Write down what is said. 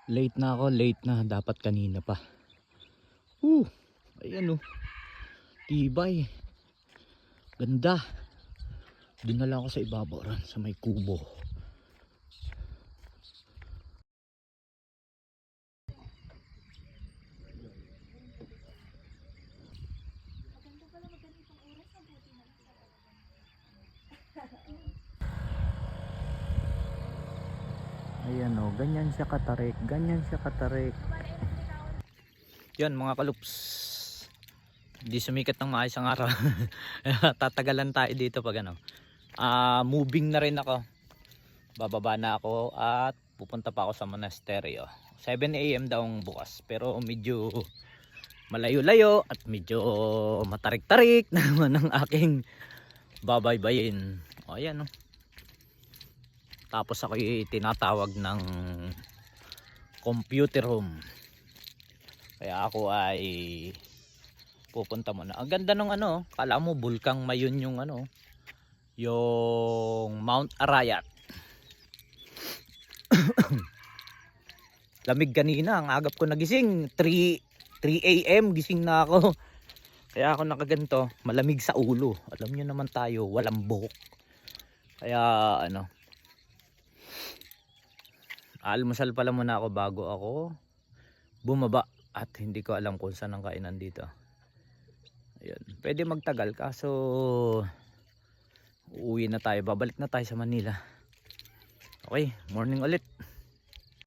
Late na ako, late na. Dapat kanina pa. Ayan oh. Tibay. Ganda. Doon na lang ako sa ibabaw ran, sa may kubo. Ayan oh, ganyan siya katarik. Ganyan siya katarik. Yan mga kalups. Hindi sumikat ng maayos ang araw. Tatagalan tayo dito pag ano. Moving na rin ako. Bababa na ako at pupunta pa ako sa monasteryo. 7 AM daw ang bukas. Pero medyo malayo-layo at medyo matarik-tarik naman ang aking babaybayin. O ayan o. Tapos ako tinatawag ng computer room. Kaya ako ay pupunta muna. Ang ganda ng ano, kala mo bulkang Mayon yung ano, yung Mount Arayat. Lamig kanina, ang agap ko nagising, 3 AM gising na ako. Kaya ako nakaganto, malamig sa ulo. Alam niyo naman tayo, walang buhok. Kaya ano, almusal pala muna ako bago ako bumaba at hindi ko alam kung saan ang kainan dito. Ayun, pwede magtagal kaso uuwi na tayo, babalik na tayo sa Manila. Okay, morning ulit.